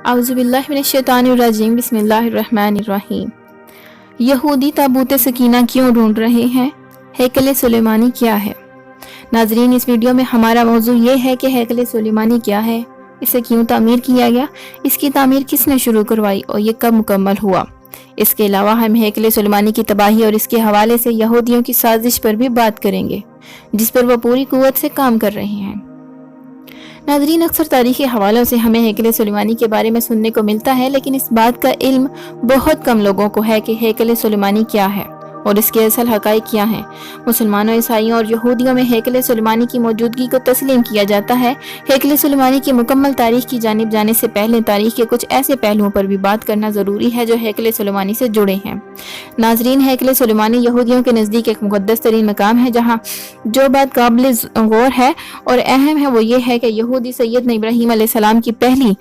اعوذ باللہ من الشیطان الرجیم، بسم اللہ الرحمن الرحیم۔ یہودی تابوت سکینہ کیوں ڈھونڈ رہے ہیں؟ ہیکل سلیمانی کیا ہے؟ ناظرین، اس ویڈیو میں ہمارا موضوع یہ ہے کہ ہیکل سلیمانی کیا ہے، اسے کیوں تعمیر کیا گیا، اس کی تعمیر کس نے شروع کروائی اور یہ کب مکمل ہوا۔ اس کے علاوہ ہم ہیکل سلیمانی کی تباہی اور اس کے حوالے سے یہودیوں کی سازش پر بھی بات کریں گے، جس پر وہ پوری قوت سے کام کر رہے ہیں۔ ناظرین، اکثر تاریخی حوالوں سے ہمیں ہیکل سلیمانی کے بارے میں سننے کو ملتا ہے، لیکن اس بات کا علم بہت کم لوگوں کو ہے کہ ہیکل سلیمانی کیا ہے اور اس کے اصل حقائق کیا ہیں۔ مسلمانوں، عیسائیوں اور یہودیوں میں ہیکل سلیمانی کی موجودگی کو تسلیم کیا جاتا ہے۔ ہیکل سلیمانی کی مکمل تاریخ کی جانب جانے سے پہلے تاریخ کے کچھ ایسے پہلوؤں پر بھی بات کرنا ضروری ہے جو ہیکل سلیمانی سے جڑے ہیں۔ ناظرین، ہیکل سلیمانی یہودیوں کے نزدیک ایک مقدس ترین مقام ہے، جہاں جو بات قابل غور ہے اور اہم ہے وہ یہ ہے کہ یہودی سیدنا ابراہیم علیہ السلام کی پہلی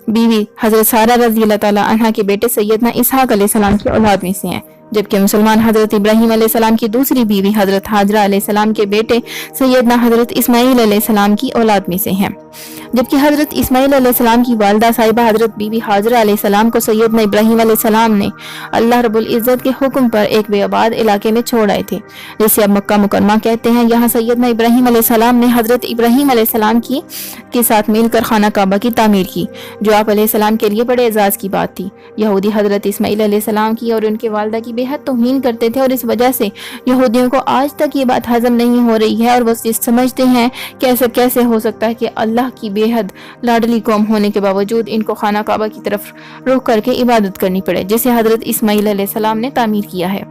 بیوی حضرت سارہ رضی اللہ تعالیٰ عنہ کے بیٹے سیدنا اسحاق علیہ السلام کی اولاد میں سے ہیں، جبکہ مسلمان حضرت ابراہیم علیہ السلام کی دوسری بیوی حضرت ہاجرہ علیہ السلام کے بیٹے سیدنا حضرت اسماعیل علیہ السلام کی اولاد میں سے ہیں، جبکہ حضرت اسماعیل علیہ السلام کی والدہ صاحبہ حضرت بی بی ہاجرہ علیہ السلام کو سیدنا ابراہیم علیہ السلام نے اللہ رب العزت کے حکم پر ایک بے آباد علاقے میں چھوڑ آئے تھے، جسے اب مکہ مکرمہ کہتے ہیں۔ یہاں سیدنا ابراہیم علیہ السلام نے حضرت ابراہیم علیہ السلام کے ساتھ مل کر خانہ کعبہ کی تعمیر کی، جو آپ علیہ السلام کے لیے بڑے اعزاز کی بات تھی۔ یہودی حضرت اسماعیل علیہ السلام کی اور ان کے والدہ کی بے حد توہین کرتے تھے، اور اس وجہ سے یہودیوں کو آج تک یہ بات ہضم نہیں ہو رہی ہے، اور وہ سمجھتے ہیں کہ ایسا کیسے ہو سکتا ہے کہ اللہ کی بے حد لاڈلی قوم ہونے کے باوجود ان کو خانہ کعبہ کی طرف رخ کر کے عبادت کرنی پڑے، جسے حضرت اسماعیل علیہ السلام نے تعمیر کیا ہے۔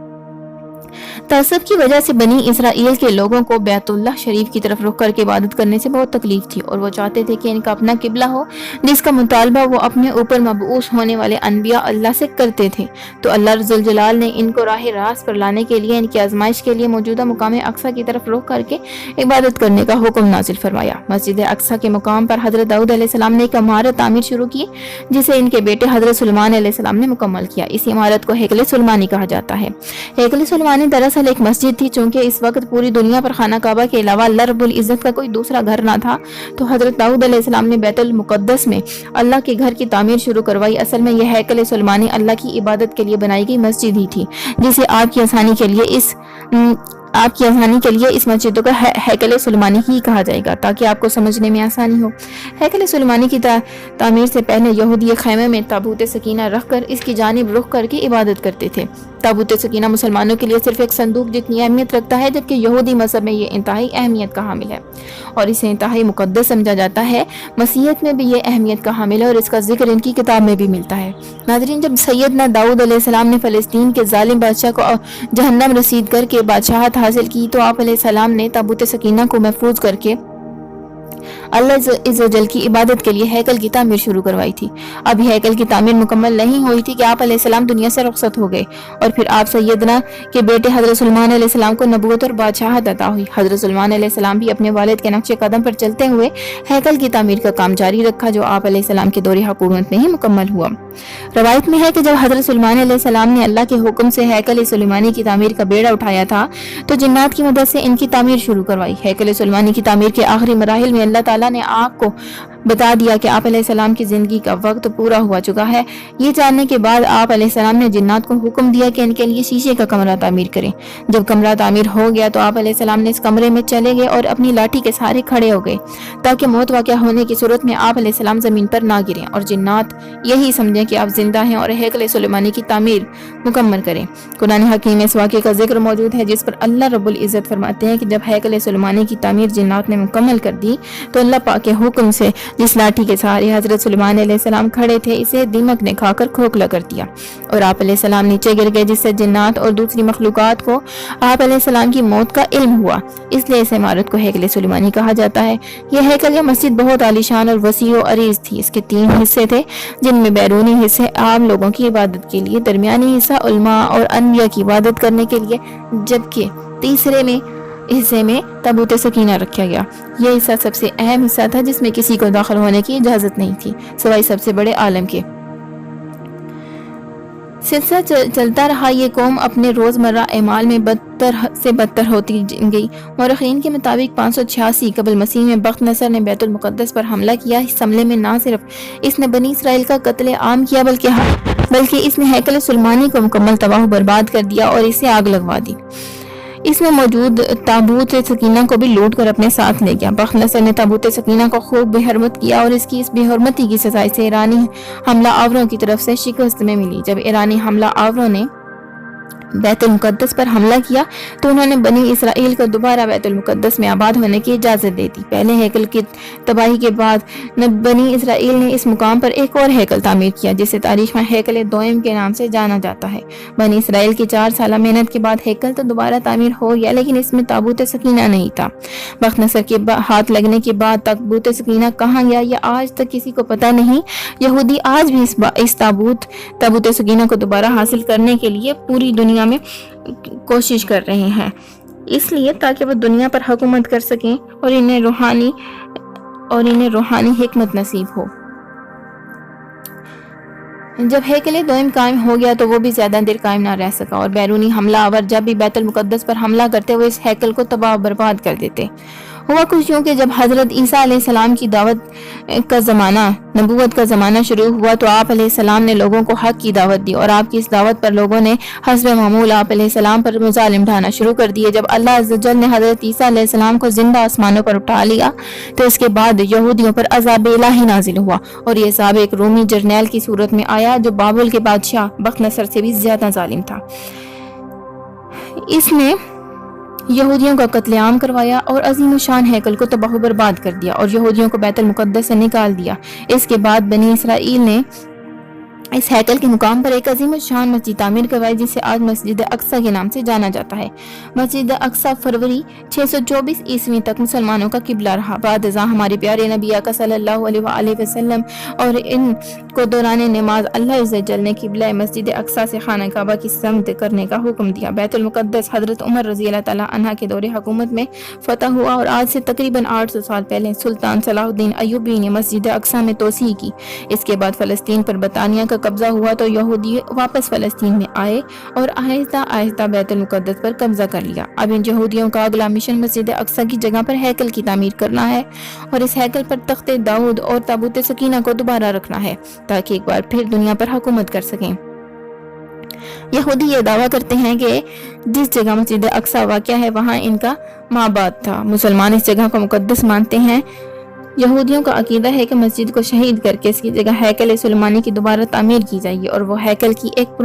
تعصب کی وجہ سے بنی اسرائیل کے لوگوں کو بیت اللہ شریف کی طرف رخ کر کے عبادت کرنے سے بہت تکلیف تھی، اور وہ چاہتے تھے کہ ان کا اپنا قبلہ ہو، جس کا مطالبہ وہ اپنے اوپر مبعوث ہونے والے انبیاء اللہ سے کرتے تھے۔ تو اللہ ذوالجلال نے ان کو راہ راست پر لانے کے لیے، ان کی آزمائش کے لیے موجودہ مقام اقصی کی طرف رخ کر کے عبادت کرنے کا حکم نازل فرمایا۔ مسجد اقصی کے مقام پر حضرت داؤد علیہ السلام نے ایک عمارت تعمیر شروع کی، جسے ان کے بیٹے حضرت سلیمان علیہ السلام نے مکمل کیا۔ اس عمارت کو ہیکل سلیمانی کہا جاتا ہے۔ ہیکل سلیمانی دراصل ایک مسجد تھی، چونکہ اس وقت پوری دنیا پر خانہ کعبہ کے علاوہ اللہ رب العزت کا کوئی دوسرا گھر نہ تھا، تو حضرت داؤد علیہ السلام نے بیت المقدس میں اللہ کے گھر کی تعمیر شروع کروائی۔ اصل میں یہ ہیکل سلیمانی اللہ کی عبادت کے لیے بنائی گئی مسجد ہی تھی، جسے آپ کی آسانی کے لیے اس مسجد کو ہیکل سلیمانی ہی کہا جائے گا، تاکہ آپ کو سمجھنے میں آسانی ہو۔ ہیکل سلیمانی کی تعمیر سے پہلے یہودی خیمے میں تابوت سکینہ رکھ کر اس کی جانب رخ کر کے عبادت کرتے تھے۔ تابوت سکینہ مسلمانوں کے لیے صرف ایک صندوق جتنی اہمیت رکھتا ہے، جبکہ یہودی مذہب میں یہ انتہائی اہمیت کا حامل ہے اور اسے انتہائی مقدس سمجھا جاتا ہے۔ مسیحیت میں بھی یہ اہمیت کا حامل ہے اور اس کا ذکر ان کی کتاب میں بھی ملتا ہے۔ ناظرین، جب سیدنا داؤد علیہ السلام نے فلسطین کے ظالم بادشاہ کو جہنم رسید کر کے بادشاہت حاصل کی، تو آپ علیہ السلام نے تابوت سکینہ کو محفوظ کر کے اللہ عز و جل کی عبادت کے لیے ہیکل کی تعمیر شروع کروائی تھی۔ اب ہیکل کی تعمیر مکمل نہیں ہوئی تھی کہ آپ علیہ السلام دنیا سے رخصت ہو گئے، اور پھر آپ سیدنا کے بیٹے حضرت سلیمان علیہ السلام کو نبوت اور بادشاہت عطا ہوئی۔ حضرت سلیمان علیہ السلام بھی اپنے والد کے نقش قدم پر چلتے ہوئے ہیکل کی تعمیر کا کام جاری رکھا، جو آپ علیہ السلام کے دور حکومت میں ہی مکمل ہوا۔ روایت میں ہے کہ جب حضرت سلیمان علیہ السلام نے اللہ کے حکم سے ہیکل سلیمانی کی تعمیر کا بیڑا اٹھایا تھا، تو جنات کی مدد سے ان کی تعمیر شروع کروائی۔ ہیکل سلیمانی کی تعمیر کے آخری مراحل میں اللہ تعالیٰ نے آپ کو بتا دیا کہ آپ علیہ السلام کی زندگی کا وقت پورا ہوا چکا ہے۔ یہ جاننے کے بعد آپ علیہ السلام نے جنات کو حکم دیا کہ ان کے لیے شیشے کا کمرہ تعمیر کریں۔ جب کمرہ تعمیر ہو گیا تو آپ علیہ السلام نے اس کمرے میں چلے گئے اور اپنی لاٹھی کے سہارے کھڑے ہو گئے، تاکہ موت واقع ہونے کی صورت میں آپ علیہ السلام زمین پر نہ گریں اور جنات یہی سمجھیں کہ آپ زندہ ہیں اور ہیکل سلیمانی کی تعمیر مکمل کریں۔ قرآن حکیم میں اس واقعے کا ذکر موجود ہے، جس پر اللہ رب العزت فرماتے ہیں کہ جب ہیکل سلیمانی کی تعمیر جنات نے مکمل کر دی، تو اللہ پاک کے حکم سے جس لاٹھی کے سہارے حضرت سلیمان علیہ السلام کھڑے تھے، اسے دیمک نے کھا کر کھوکھلا کر دیا اور آپ علیہ السلام نیچے گر گئے، جس سے جنات اور دوسری مخلوقات کو آپ علیہ السلام کی موت کا علم ہوا۔ اس لیے اس عمارت کو ہیکل سلیمانی کہا جاتا ہے۔ یہ ہیکل یا مسجد بہت عالیشان اور وسیع و عریض تھی۔ اس کے 3 حصے تھے، جن میں بیرونی حصے عام لوگوں کی عبادت کے لیے، درمیانی حصہ علماء اور انبیاء کی عبادت کرنے کے لیے، جبکہ تیسرے حصے میں تابوت سکینہ رکھا گیا۔ یہ حصہ سب سے اہم حصہ تھا، جس میں کسی کو داخل ہونے کی اجازت نہیں تھی سوائے سب سے بڑے عالم کے۔ سلسلہ چلتا رہا، یہ قوم اپنے روزمرہ اعمال میں بدتر سے بدتر ہوتی گئی۔ مورخین کے مطابق 586 قبل مسیح میں بخت نصر نے بیت المقدس پر حملہ کیا۔ اس حملے میں نہ صرف اس نے بنی اسرائیل کا قتل عام کیا بلکہ اس نے ہیکل سلیمانی کو مکمل تباہ و برباد کر دیا اور اسے آگ لگوا دی۔ اس میں موجود تابوت سکینہ کو بھی لوٹ کر اپنے ساتھ لے گیا۔ بخت نصر نے تابوت سکینہ کو خوب بے حرمت کیا اور اس بے حرمتی کی سزا اسے ایرانی حملہ آوروں کی طرف سے شکست میں ملی۔ جب ایرانی حملہ آوروں نے بیت المقدس پر حملہ کیا تو انہوں نے بنی اسرائیل کو دوبارہ بیت المقدس میں آباد ہونے کی اجازت دے دی۔ پہلے ہیکل کی تباہی کے بعد بنی اسرائیل نے اس مقام پر ایک اور ہیکل تعمیر کیا جسے تاریخ میں ہیکل دوئم کے نام سے جانا جاتا ہے۔ بنی اسرائیل کی 4 سالہ محنت کے بعد ہیکل تو دوبارہ تعمیر ہو گیا، لیکن اس میں تابوت سکینہ نہیں تھا۔ بخت نصر کے ہاتھ لگنے کے بعد تابوت سکینہ کہاں گیا یہ آج تک کسی کو پتہ نہیں۔ یہودی آج بھی اس تابوت سکینہ کو دوبارہ حاصل کرنے کے لیے پوری دنیا میں کوشش کر رہے ہیں، اس لیے تاکہ وہ دنیا پر حکومت کر سکیں اور انہیں روحانی حکمت نصیب ہو۔ جب ہیکل دوئم قائم ہو گیا تو وہ بھی زیادہ دیر قائم نہ رہ سکا اور بیرونی حملہ آور جب بھی بیت المقدس پر حملہ کرتے ہوئے اس ہیکل کو تباہ و برباد کر دیتے۔ ہوا کچھ یوں کہ جب حضرت عیسیٰ علیہ السلام کی نبوت کا زمانہ شروع ہوا تو آپ علیہ السلام نے لوگوں کو حق کی دعوت دی اور آپ کی اس دعوت پر لوگوں نے حسب معمول آپ علیہ السلام پر مظالم ڈھانا شروع کر دیے۔ جب اللہ عز و جل نے حضرت عیسیٰ علیہ السلام کو زندہ آسمانوں پر اٹھا لیا تو اس کے بعد یہودیوں پر عذاب الہی نازل ہوا اور یہ عذاب ایک رومی جرنیل کی صورت میں آیا جو بابل کے بادشاہ بخت نصر سے بھی زیادہ ظالم تھا۔ اس نے یہودیوں کا قتل عام کروایا اور عظیم الشان ہیکل کو تباہ و برباد کر دیا اور یہودیوں کو بیت المقدس سے نکال دیا۔ اس کے بعد بنی اسرائیل نے اس ہیکل کے مقام پر ایک عظیم الشان مسجد تعمیر کروائی جسے آج مسجد اقصی کے نام سے جانا جاتا ہے۔ مسجد اقصی فروری 624 عیسوی تک مسلمانوں کا قبلہ رہا۔ بعد ازاں ہمارے پیارے نبی آقا صلی اللہ علیہ وآلہ وسلم اور ان کو دوران نماز اللہ عز و جل نے قبلہ مسجد اقصی سے خانہ کعبہ کی سمت کرنے کا حکم دیا۔ بیت المقدس حضرت عمر رضی اللہ تعالیٰ عنہ کے دور حکومت میں فتح ہوا اور آج سے تقریباً 800 سال پہلے سلطان صلاح الدین ایوبی نے مسجد اقصی میں توسیع کی۔ اس کے بعد فلسطین پر برطانیہ کا قبضہ ہوا تو یہودی واپس فلسطین میں آئے اور آہستہ آہستہ بیت المقدس پر قبضہ کر لیا۔ اب ان یہودیوں کا اگلا مشن مسجد اقصی کی جگہ پر ہیکل کی تعمیر کرنا ہے اور اس ہیکل پر تخت داؤد اور تابوت سکینہ کو دوبارہ رکھنا ہے تاکہ ایک بار پھر دنیا پر حکومت کر سکیں۔ یہودی یہ دعویٰ کرتے ہیں کہ جس جگہ مسجد اقصی واقع ہے وہاں ان کا معبد تھا۔ مسلمان اس جگہ کو مقدس مانتے ہیں۔ یہودیوں کا عقیدہ ہے کہ مسجد کو شہید کر کے اس کی جگہ ہیکل سلیمانی کی دوبارہ تعمیر کی جائے گی اور وہ ہیکل کی ایک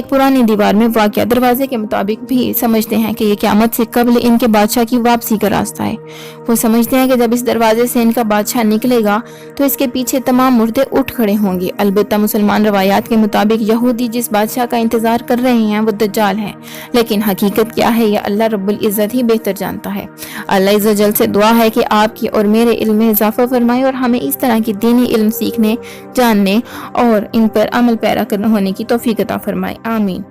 پرانی دیوار میں واقع دروازے کے مطابق بھی سمجھتے ہیں کہ یہ قیامت سے قبل ان کے بادشاہ کی واپسی کا راستہ ہے۔ وہ سمجھتے ہیں کہ جب اس دروازے سے ان کا بادشاہ نکلے گا تو اس کے پیچھے تمام مردے اٹھ کھڑے ہوں گے۔ البتہ مسلمان روایات کے مطابق یہودی جس بادشاہ کا انتظار کر رہے ہیں وہ دجال ہے، لیکن حقیقت کیا ہے یہ اللہ رب العزت ہی بہتر جانتا ہے۔ اللہ عز و جل سے دعا ہے کہ آپ کی اور میرے علم میں اضافہ فرمائے اور ہمیں اس طرح کی دینی علم سیکھنے، جاننے اور ان پر عمل پیرا ہونے کی توفیق عطا فرمائے، آمین۔